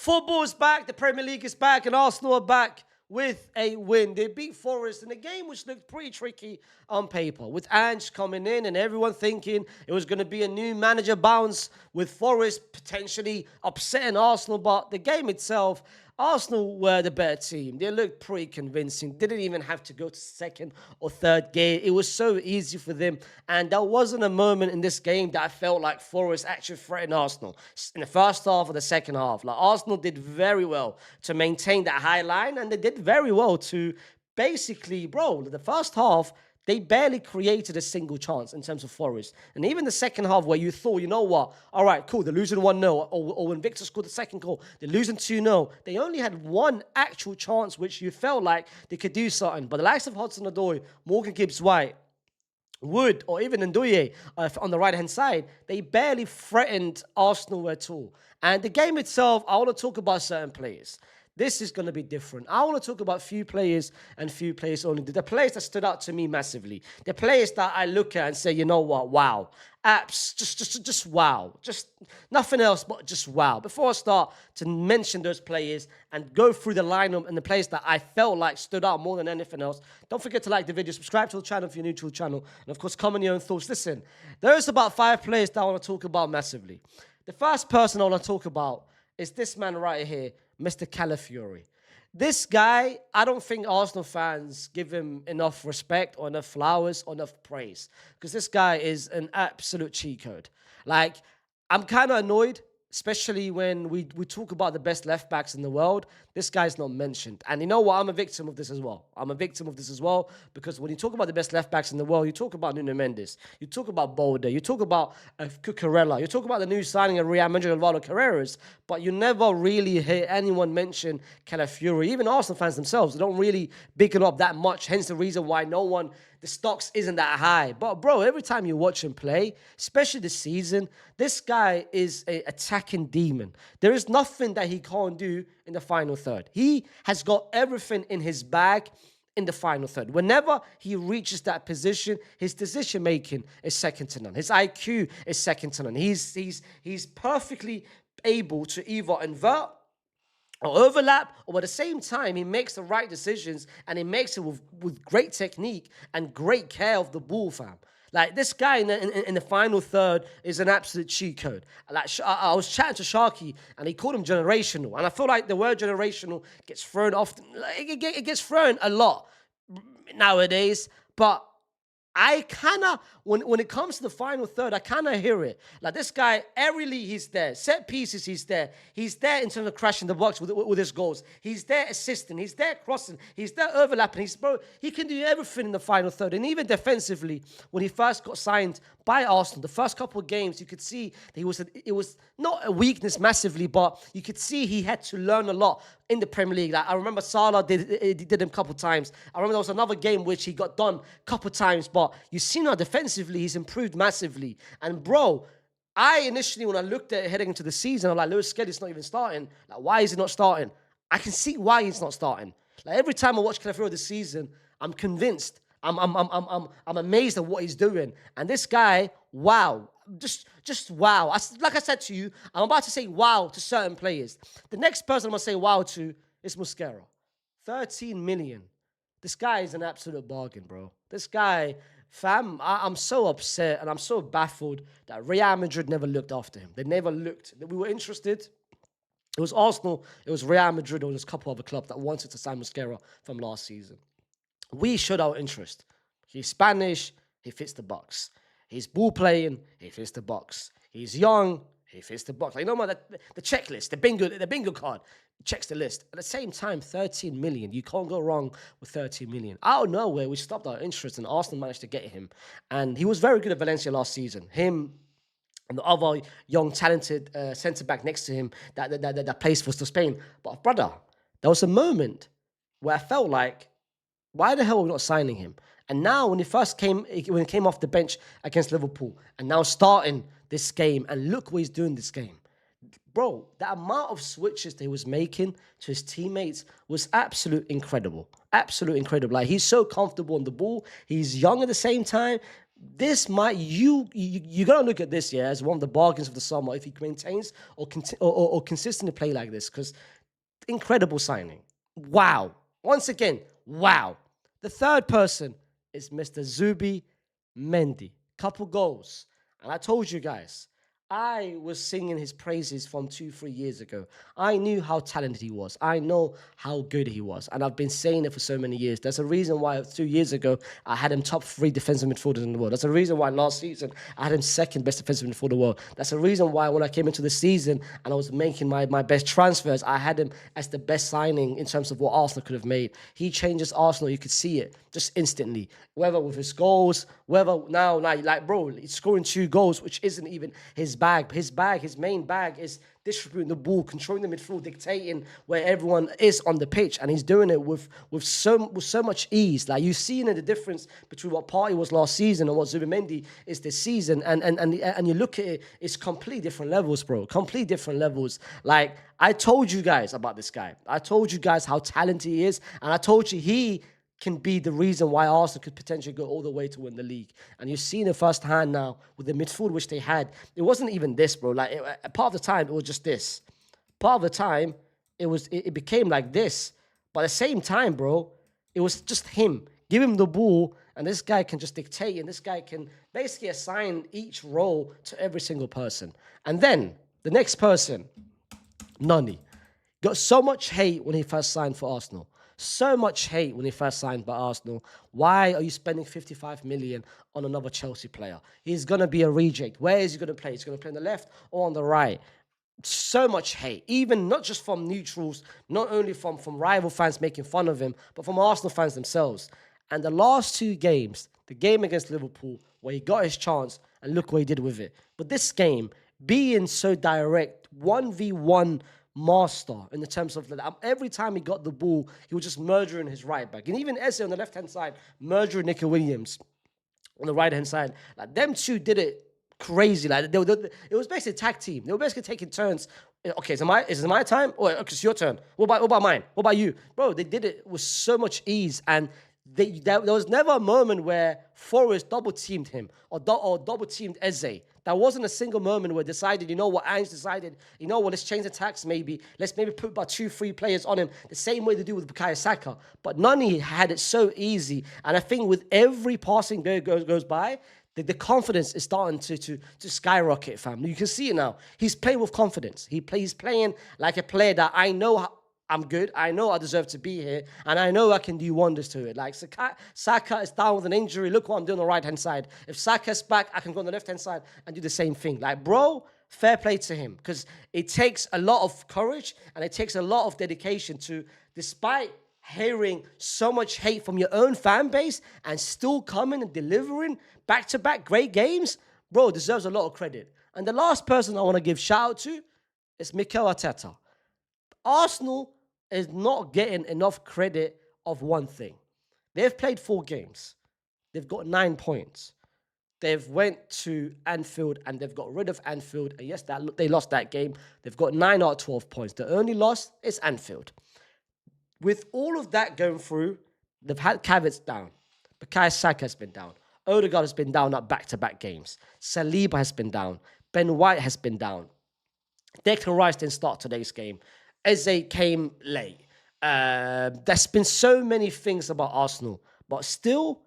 Football's back, the Premier League is back, and Arsenal are back with a win. They beat Forest in a game which looked pretty tricky on paper, with Ange coming in and everyone thinking it was going to be a new manager bounce, with Forest potentially upsetting Arsenal. But the game itself, Arsenal were the better team. They looked pretty convincing. Didn't even have to go to second or third gear. It was so easy for them. And there wasn't a moment in this game that I felt like Forest actually threatened Arsenal in the first half or the second half. Like, Arsenal did very well to maintain that high line, and they did very well to basically, the first half, they barely created a single chance in terms of Forest. And even the second half, where you thought, you know what, all right, cool, they're losing 1-0. Or when Victor scored the second goal, they're losing 2-0. They only had one actual chance, which you felt like they could do something. But the likes of Hudson-Odoi, Morgan Gibbs-White, Wood, or even Ndoye on the right-hand side, they barely threatened Arsenal at all. And the game itself, I want to talk about certain players. This is going to be different. I want to talk about few players and few players only. The players that stood out to me massively. The players that I look at and say, you know what, wow. Apps, just wow. Just nothing else but just wow. Before I start to mention those players and go through the lineup and the players that I felt like stood out more than anything else, don't forget to like the video, subscribe to the channel if you're new to the channel, and of course, comment your own thoughts. Listen, there's about 5 players that I want to talk about massively. The first person I want to talk about is this man right here, Mr. Calafiori. This guy, I don't think Arsenal fans give him enough respect or enough flowers or enough praise, because this guy is an absolute cheat code. Like, I'm kind of annoyed, especially when we talk about the best left backs in the world. This guy's not mentioned. And you know what? I'm a victim of this as well. Because when you talk about the best left backs in the world, you talk about Nuno Mendes, you talk about Bolder, you talk about Cucurella, you talk about the new signing of Real Madrid, Alvaro Carreras, but you never really hear anyone mention Calafiori. Even Arsenal fans themselves, they don't really big it up that much, hence the reason why the stocks isn't that high. But bro, every time you watch him play, especially this season, this guy is an attacking demon. There is nothing that he can't do in the final third. He has got everything in his bag in the final third. Whenever he reaches that position, his decision making is second to none. His IQ is second to none. He's perfectly able to either invert or overlap, or at the same time, he makes the right decisions, and he makes it with great technique and great care of the ball, fam. Like, this guy in the final third is an absolute cheat code. Like, I was chatting to Sharky, and he called him generational. And I feel like the word generational gets thrown often. It gets thrown a lot nowadays. But I kind of, when it comes to the final third, I kind of hear it. Like, this guy, aerially, he's there. Set pieces, he's there. He's there in terms of crashing the box with his goals. He's there assisting. He's there crossing. He's there overlapping. He can do everything in the final third. And even defensively, when he first got signed by Arsenal, the first couple of games, you could see that it was not a weakness massively, but you could see he had to learn a lot in the Premier League. Like, I remember Salah did him a couple of times. I remember there was another game which he got done a couple of times, but you see now defensively, he's improved massively. And bro, I initially, when I looked at it heading into the season, I'm like, Lewis Skelly's not even starting. Like, why is he not starting? I can see why he's not starting. Like, every time I watch Calafiori this season, I'm convinced. I'm amazed at what he's doing. And this guy, wow. Just wow. Like I said to you, I'm about to say wow to certain players. The next person I'm going to say wow to is Mosquera. 13 million. This guy is an absolute bargain, bro. This guy, fam, I'm so upset and I'm so baffled that Real Madrid never looked after him. They never looked. We were interested. It was Arsenal, it was Real Madrid, or there's a couple other clubs that wanted to sign Mosquera from last season. We showed our interest. He's Spanish, he fits the box. He's ball playing, he fits the box. He's young, he fits the box. Like, you know what, the checklist, the bingo card checks the list. At the same time, 13 million. You can't go wrong with 13 million. Out of nowhere, we stopped our interest, and Arsenal managed to get him. And he was very good at Valencia last season. Him and the other young, talented centre-back next to him that plays for Spain. But brother, there was a moment where I felt like, why the hell are we not signing him? And now, when he came off the bench against Liverpool, and now starting this game, and look what he's doing this game. Bro, the amount of switches that he was making to his teammates was absolutely incredible. Absolutely incredible. Like, he's so comfortable on the ball. He's young at the same time. This might you gotta look at this, yeah, as one of the bargains of the summer if he maintains or consistently play like this, because incredible signing. Wow. Once again, wow. The third person is Mr. Zubi Mendy. Couple goals. And I told you guys, I was singing his praises from 2, 3 years ago. I knew how talented he was. I know how good he was. And I've been saying it for so many years. There's a reason why 2 years ago I had him top 3 defensive midfielders in the world. There's a reason why last season I had him second best defensive midfielder in the world. That's a reason why when I came into the season and I was making my best transfers, I had him as the best signing in terms of what Arsenal could have made. He changes Arsenal. You could see it just instantly. Whether with his goals, whether now, like bro, he's scoring 2 goals, which isn't even his bag. His main bag is distributing the ball, controlling the midfield, dictating where everyone is on the pitch, and he's doing it with so much ease. Like you've seen the difference between what Partey was last season and what Zubimendi is this season, and you look at it, it's completely different levels, bro. Completely different levels. Like I told you guys about this guy. I told you guys how talented he is, and I told you he can be the reason why Arsenal could potentially go all the way to win the league. And you've seen it firsthand now with the midfield which they had. It wasn't even this, bro. Like part of the time, it was just this. Part of the time, it became like this. But at the same time, bro, it was just him. Give him the ball, and this guy can just dictate, and this guy can basically assign each role to every single person. And then the next person, Nani, got so much hate when he first signed for Arsenal. So much hate when he first signed by Arsenal. Why are you spending 55 million on another Chelsea player? He's going to be a reject. Where is he going to play? He's going to play on the left or on the right. So much hate, even not just from neutrals, not only from rival fans making fun of him, but from Arsenal fans themselves. And the last 2 games, the game against Liverpool, where he got his chance, and look what he did with it. But this game, being so direct, 1v1 master in the terms of that. Every time he got the ball, he was just murdering his right back. And even Eze on the left-hand side, murdering Nico Williams on the right-hand side. Like, them two did it crazy. Like, it was basically a tag team. They were basically taking turns. Okay, is it my time? Or okay, it's your turn. What about mine? What about you? Bro, they did it with so much ease, and there was never a moment where Forrest double-teamed him or double-teamed Eze. There wasn't a single moment where decided, you know what, Ange decided, you know what, let's change the tax maybe. Let's maybe put about 2-3 players on him the same way they do with Bukayo Saka. But Nani had it so easy. And I think with every passing day goes by, the confidence is starting to skyrocket, fam. You can see it now. He's playing with confidence. He's playing like a player that I know I'm good. I know I deserve to be here. And I know I can do wonders to it. Like Saka is down with an injury. Look what I'm doing on the right-hand side. If Saka's back, I can go on the left-hand side and do the same thing. Like, bro, fair play to him. Because it takes a lot of courage and it takes a lot of dedication to, despite hearing so much hate from your own fan base and still coming and delivering back-to-back great games, bro, deserves a lot of credit. And the last person I want to give shout out to is Mikel Arteta. Arsenal is not getting enough credit of one thing. They've played 4 games. They've got 9 points. They've went to Anfield and they've got rid of Anfield. And yes, they lost that game. They've got 9 out of 12 points. The only loss is Anfield. With all of that going through, they've had Havertz down. Bukayo Saka has been down. Odegaard has been down at back-to-back games. Saliba has been down. Ben White has been down. Declan Rice didn't start today's game. Eze came late. There's been so many things about Arsenal, but still,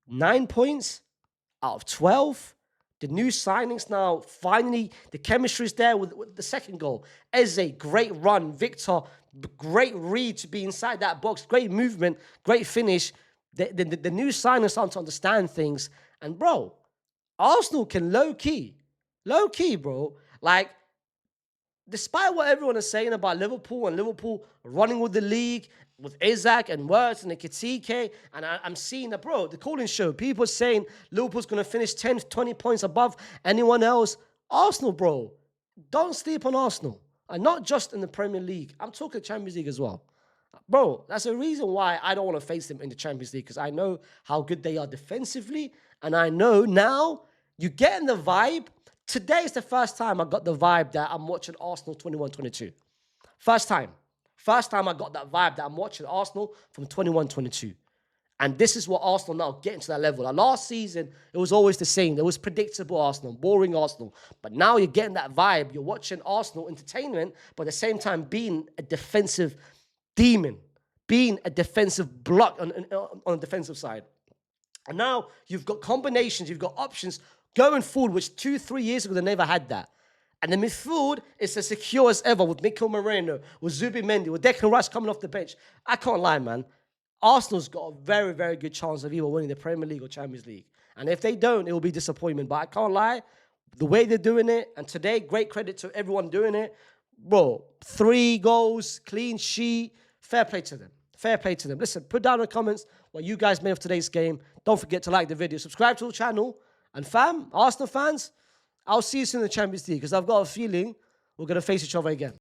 9 points out of 12. The new signings now, finally, the chemistry is there with the second goal. Eze, great run. Victor, great read to be inside that box. Great movement, great finish. The new signings starting to understand things. And, bro, Arsenal can low-key, bro, like, despite what everyone is saying about Liverpool and Liverpool running with the league, with Isaac and Wirtz and Ekitike, and I'm seeing that, bro, the calling show, people saying Liverpool's going to finish 10, 20 points above anyone else. Arsenal, bro, don't sleep on Arsenal. And not just in the Premier League. I'm talking Champions League as well. Bro, that's the reason why I don't want to face them in the Champions League, because I know how good they are defensively, and I know now you're getting the vibe. Today is the first time I got the vibe that I'm watching Arsenal 21-22. First time I got that vibe that I'm watching Arsenal from 21-22. And this is what Arsenal now getting to that level. Like last season, it was always the same. There was predictable Arsenal, boring Arsenal. But now you're getting that vibe. You're watching Arsenal entertainment, but at the same time being a defensive demon, being a defensive block on the defensive side. And now you've got combinations, you've got options going forward, which 2-3 years ago they never had that. And the midfield is as secure as ever with Mikel Moreno, with Zubimendi, with Declan Rice coming off the bench. I can't lie, man. Arsenal's got a very, very good chance of either winning the Premier League or Champions League. And if they don't, it will be disappointment. But I can't lie, the way they're doing it, and today, great credit to everyone doing it. Bro, 3 goals, clean sheet, fair play to them. Fair play to them. Listen, put down in the comments what you guys made of today's game. Don't forget to like the video, subscribe to the channel. And fam, Arsenal fans, I'll see you soon in the Champions League because I've got a feeling we're going to face each other again.